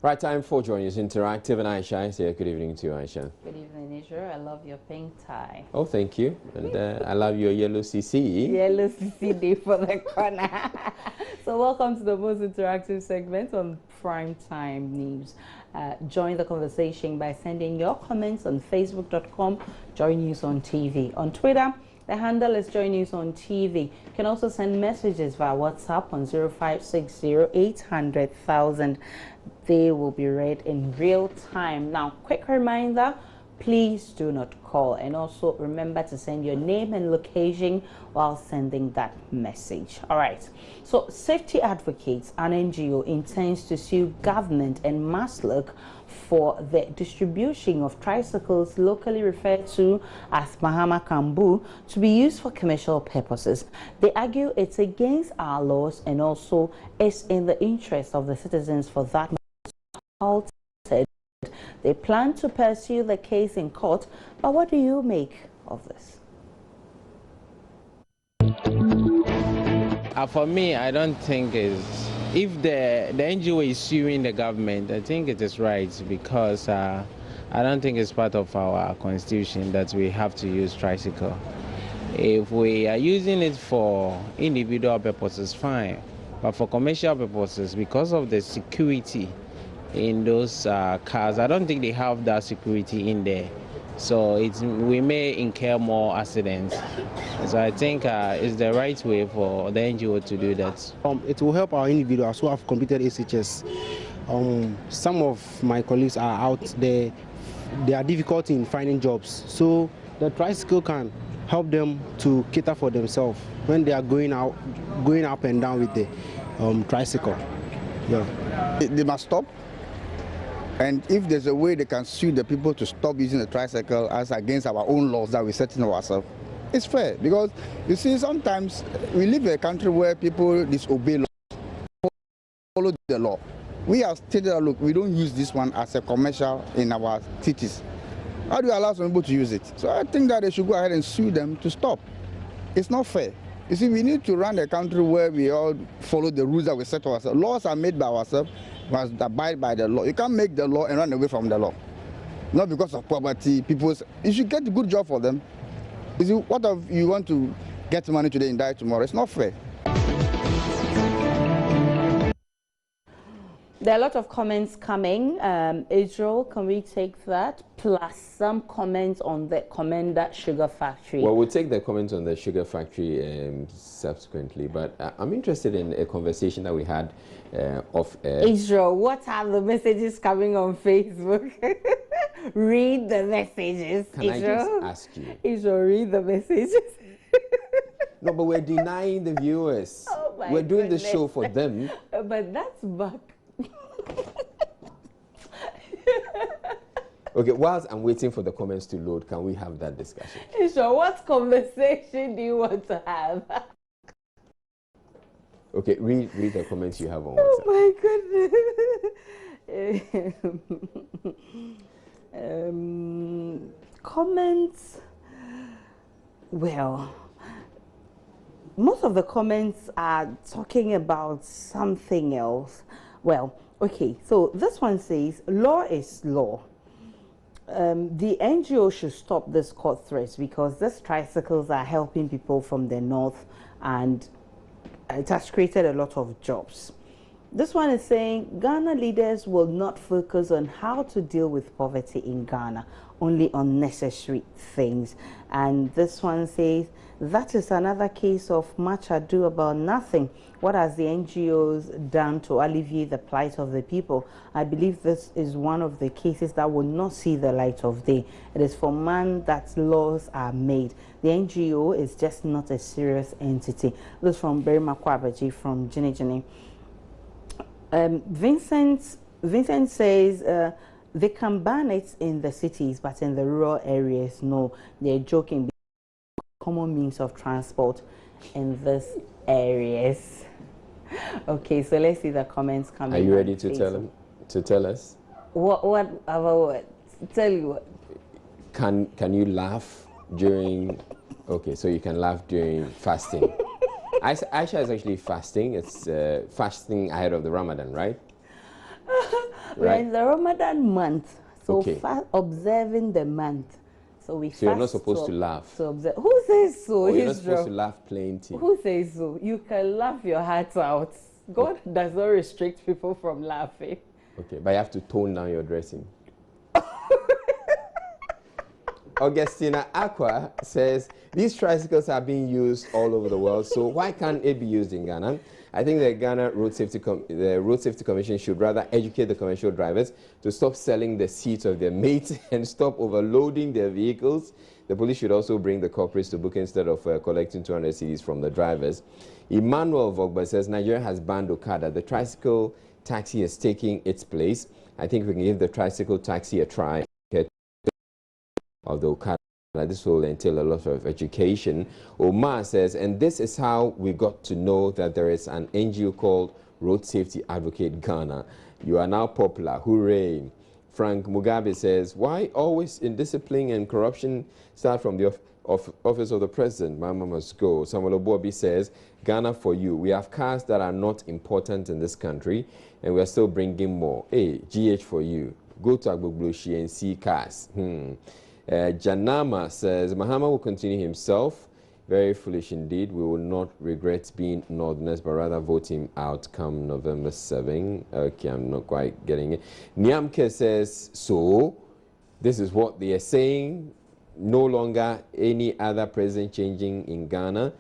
Right, time for Joy News Interactive, and Aisha, say good evening to you, Aisha. Good evening, Israel. I love your pink tie. Oh, thank you. And I love your yellow CC. Yellow CC day for the corner. So welcome to the most interactive segment on Prime Time News. Join the conversation by sending your comments on facebook.com, Joy News on TV. On Twitter, the handle is Joy News on TV. You can also send messages via WhatsApp on 0560-800,000. They will be read in real time. Now, quick reminder, please do not call, and also remember to send your name and location while sending that message. All right, so Safety Advocates, an NGO, intends to sue government and Masluk for the distribution of tricycles locally referred to as Mahama Kambu to be used for commercial purposes. They argue it's against our laws and also is in the interest of the citizens for that halted. They plan to pursue the case in court, but what do you make of this? For me, I don't think if the NGO is suing the government, I think it is right, because I don't think it's part of our constitution that we have to use tricycle. If we are using it for individual purposes, fine, but for commercial purposes, because of the security in those cars, I don't think they have that security in there, so we may incur more accidents. So I think it's the right way for the NGO to do that. It will help our individuals who have completed ACHS. Some of my colleagues are out there, they are difficult in finding jobs, so the tricycle can help them to cater for themselves when they are going up and down with the tricycle. Yeah. They must stop. And if there's a way they can sue the people to stop using the tricycle as against our own laws that we set in ourselves, it's fair. Because, you see, sometimes we live in a country where people disobey laws, follow the law. We have stated, look, we don't use this one as a commercial in our cities. How do you allow some people to use it? So I think that they should go ahead and sue them to stop. It's not fair. You see, we need to run a country where we all follow the rules that we set ourselves. Laws are made by ourselves. Must abide by the law. You can't make the law and run away from the law. Not because of poverty. You should get a good job for them. You see, what if you want to get money today and die tomorrow? It's not fair. There are a lot of comments coming. Israel, can we take that? Plus some comments on the Commander Sugar Factory. Well, we'll take the comments on the sugar factory subsequently, but I'm interested in a conversation that we had off air. Israel, what are the messages coming on Facebook? Read the messages. Can Israel, I just ask you? Israel, read the messages. No, but we're denying the viewers. Oh my We're doing goodness. the show for them. But that's back. Okay, whilst I'm waiting for the comments to load, can we have that discussion? Israel, what conversation do you want to have? Okay, read the comments you have on WhatsApp. Oh my goodness. Comments. Well, most of the comments are talking about something else. Well, okay, so this one says, law is law. The NGO should stop this court threats because these tricycles are helping people from the north and it has created a lot of jobs. This one is saying Ghana leaders will not focus on how to deal with poverty in Ghana, only on necessary things. And this one says that is another case of much ado about nothing. What has the NGOs done to alleviate the plight of the people? I believe this is one of the cases that will not see the light of day. It is for man that laws are made. The NGO is just not a serious entity. This is from Berima Kwabaji from Jini Jini. Vincent says they can ban it in the cities, but in the rural areas, no. They're joking. Common means of transport in these areas. Okay, so let's see the comments coming. Are you ready to tell us? What about what? Tell you what. Can you laugh during? Okay, so you can laugh during fasting. Aisha is actually fasting. It's fasting ahead of the Ramadan, right? We are in the Ramadan month, so Okay. observing the month. So we So you're not fast supposed to laugh. to observe. Who says so? Or you're not supposed to Israel? laugh plenty. Who says so? You can laugh your heart out. God does not restrict people from laughing. Okay, but you have to tone down your dressing. Augustina Aqua says, these tricycles are being used all over the world, so why can't it be used in Ghana? I think the Ghana Road Safety Commission should rather educate the commercial drivers to stop selling the seats of their mates and stop overloading their vehicles. The police should also bring the corporates to book instead of collecting 200 cedis from the drivers. Emmanuel Vogba says, Nigeria has banned Okada. The tricycle taxi is taking its place. I think we can give the tricycle taxi a try. Of the Okada. This will entail a lot of education. Omar says, and this is how we got to know that there is an NGO called Road Safety Advocate Ghana. You are now popular. Hooray. Frank Mugabe says, why always indiscipline and corruption start from the office of the president? Mama must go. Samuel Obobi says, Ghana for you. We have cars that are not important in this country, and we are still bringing more. Hey, GH for you. Go to Agbogboshi and see cars. Janama says, Mahama will continue himself. Very foolish indeed. We will not regret being Northerners, but rather vote him out come November 7. Okay, I'm not quite getting it. Nyamke says, so this is what they are saying. No longer any other president changing in Ghana.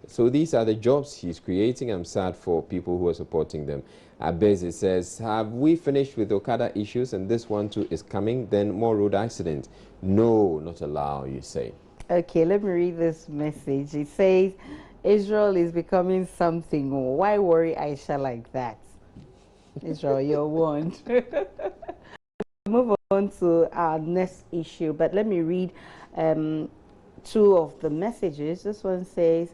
So these are the jobs he's creating. I'm sad for people who are supporting them. Abeze says, have we finished with Okada issues and this one too is coming? Then more road accidents. No, not allow, you say. Okay, let me read this message. It says, Israel is becoming something. Why worry Aisha like that? Israel, you're warned. Move on to our next issue, but let me read two of the messages. This one says,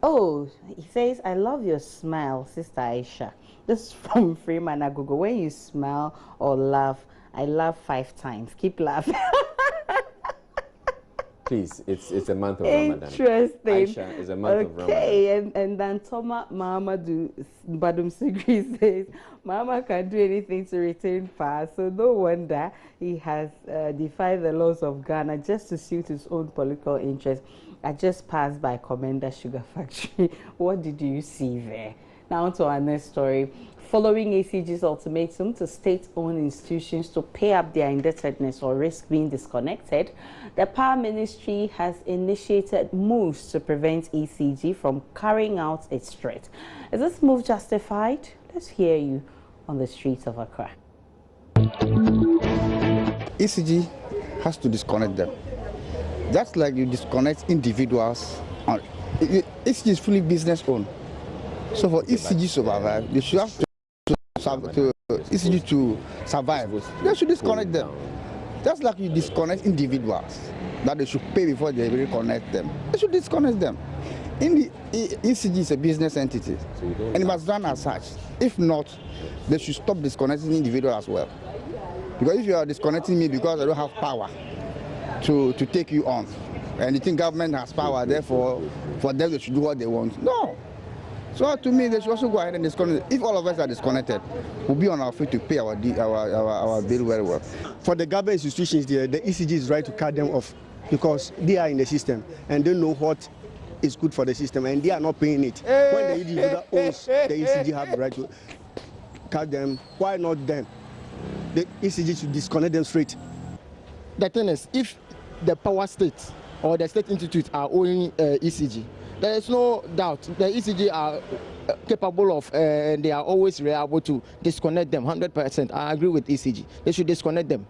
oh, he says, I love your smile, Sister Aisha. This is from Freeman Agogo. When you smile or laugh, I laugh 5 times. Keep laughing. Please, it's a month of Ramadan. Interesting. Aisha is a month of Ramadan. Okay, and then Toma Mahamadou Badum Sigri says, Mama can do anything to retain power, so no wonder he has defied the laws of Ghana just to suit his own political interests. I just passed by Commander Sugar Factory. What did you see there? Now to our next story. Following ACG's ultimatum to state-owned institutions to pay up their indebtedness or risk being disconnected, the Power Ministry has initiated moves to prevent ACG from carrying out its threat. Is this move justified? Let's hear you on the streets of Accra. ECG has to disconnect them. Just like you disconnect individuals. ECG is fully business owned. So for ECG to survive, they should have to ECG to survive. They should disconnect them. Just like you disconnect individuals, that they should pay before they reconnect them. They should disconnect them. In the ECG is a business entity, and it must run as such. If not, they should stop disconnecting individuals as well. Because if you are disconnecting me because I don't have power to take you on, and you think government has power, therefore for them they should do what they want. No. So to me, they should also go ahead and disconnect. If all of us are disconnected, we'll be on our feet to pay our bill very well. For the government institutions, the ECG is right to cut them off because they are in the system and they know what is good for the system and they are not paying it. When the individual owns the ECG have the right to cut them, why not them? The ECG should disconnect them straight. The thing is, if the power state or the state institutes are owning ECG, there is no doubt the ECG are capable of and they are always able to disconnect them 100%. I agree with ECG. They should disconnect them.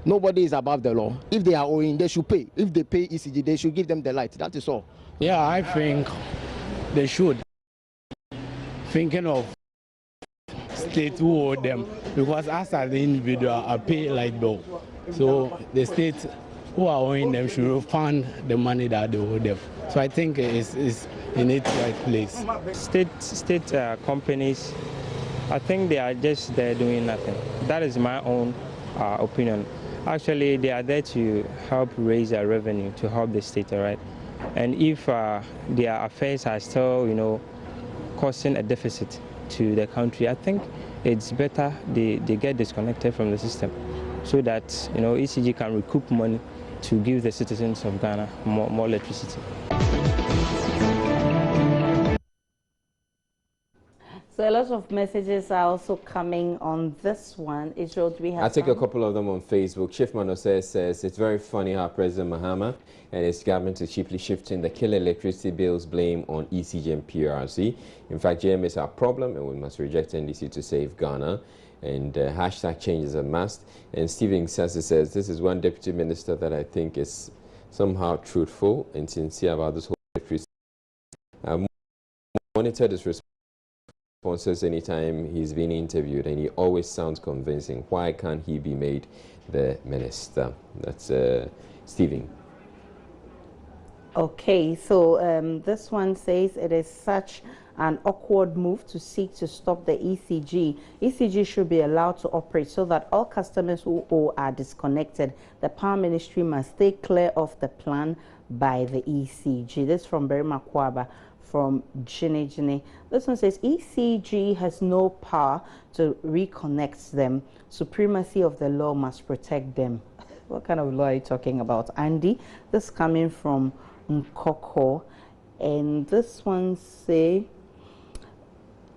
Nobody is above the law. If they are owing, they should pay. If they pay ECG, they should give them the light. That is all. Yeah, I think they should. Thinking of state who owe them, because us as the individual are paid light bill. So the state who are owing them should refund the money that they owe them. So I think it's in its right place. State companies, I think they are just there doing nothing. That is my own opinion. Actually, they are there to help raise their revenue, to help the state, all right? And if their affairs are still, causing a deficit to the country, I think it's better they get disconnected from the system so that ECG can recoup money to give the citizens of Ghana more electricity. So a lot of messages are also coming on this one. Israel, do we have I'll take some? a couple of them on Facebook. Chief Manose says it's very funny how President Mahama and his government is cheaply shifting the killer electricity bills blame on ECG and PRC. In fact, GM is our problem and we must reject NDC to save Ghana. And hashtag change is a must. And Stephen Sassi says this is one deputy minister that I think is somehow truthful and sincere about this whole electricity. I've monitored his responses anytime he's been interviewed, and he always sounds convincing. Why can't he be made the minister? That's Stephen. Okay, so this one says it is such an awkward move to seek to stop the ECG. ECG should be allowed to operate so that all customers who owe are disconnected. The Power Ministry must stay clear of the plan by the ECG. This from Berima Kwaba from Gine. This one says ECG has no power to reconnect them. Supremacy of the law must protect them. What kind of law are you talking about, Andy? This coming from Nkoko. And this one say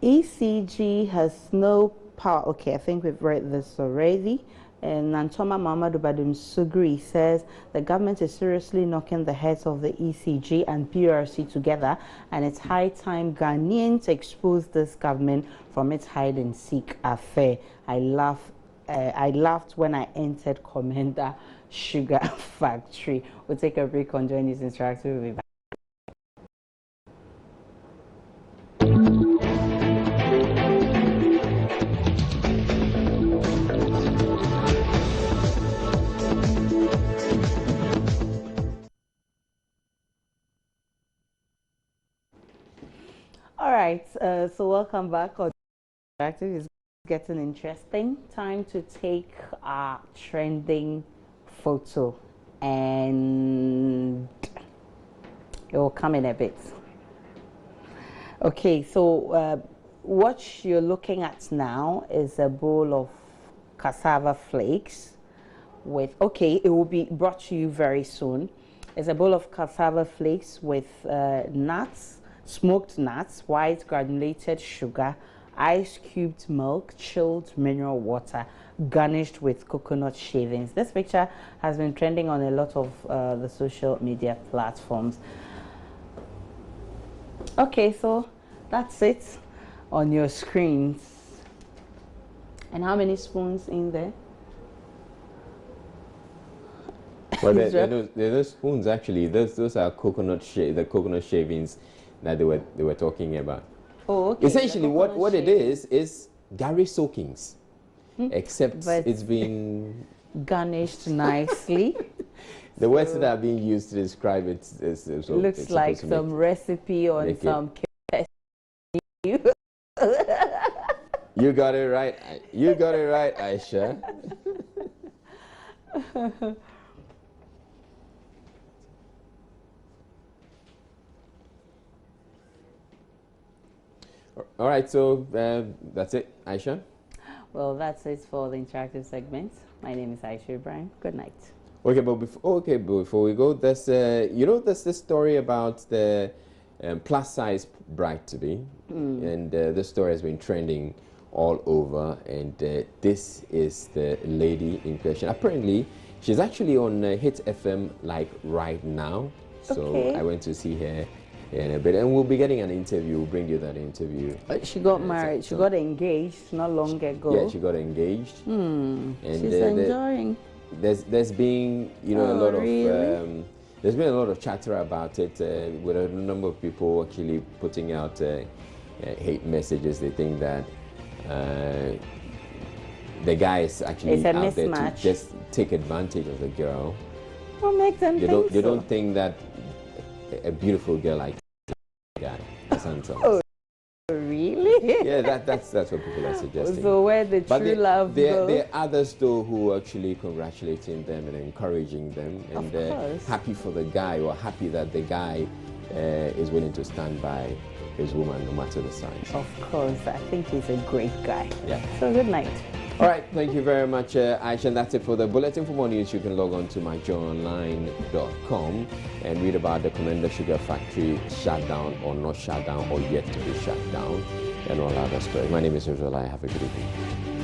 ECG has no power. Okay, I think we've read this already. And Nantoma Mamadou Badum Sugri says the government is seriously knocking the heads of the ECG and PRC together, and it's high time Ghanaians expose this government from its hide and seek affair. I laughed when I entered Commander Sugar Factory. We'll take a break on Join News Interactive. We'll be back. All right, so welcome back. Interactive is getting interesting. Time to take our trending photo, and it will come in a bit. Okay, so what you're looking at now is a bowl of cassava flakes with, okay, it will be brought to you very soon. It's a bowl of cassava flakes with nuts, smoked nuts, white granulated sugar, ice cubed milk, chilled mineral water, garnished with coconut shavings. This picture has been trending on a lot of the social media platforms. Okay, so that's it on your screens. And how many spoons in there? Well, they're no spoons actually. Those are the coconut shavings that they were talking about. Oh, okay. Essentially, what it is Gary soakings, except but it's been garnished nicely. The words that are being used to describe it looks like some recipe on some. You got it right. You got it right, Aisha. All right, so that's it, Aisha. Well, that's it for the interactive segment. My name is Aisha Ibrahim. Good night. Okay, but before we go, there's there's this story about the plus size bride to be, and this story has been trending all over. And this is the lady in question. Apparently, she's actually on Hit FM like right now. So okay. I went to see her in a bit, and we'll be getting an interview. We'll bring you that interview. She got married. She got engaged not long ago. Yeah, she got engaged. And she's enjoying. There's been a lot of really? there's been a lot of chatter about it with a number of people actually putting out hate messages. They think that the guy is actually out there to just take advantage of the girl. What makes them think They don't think that a beautiful girl like the guy is handsome. Oh, really? Yeah, that's what people are suggesting. So where the true love goes? There are others though who are actually congratulating them and encouraging them, and happy for the guy, or happy that the guy is willing to stand by his woman no matter the size. Of course, I think he's a great guy. Yeah. So good night. All right, thank you very much, Aisha. And that's it for the Bulletin. For more news, you can log on to myjoyonline.com and read about the Commander Sugar Factory shutdown or not shut down or yet to be shut down and all other stories. My name is Uzola. Have a good evening.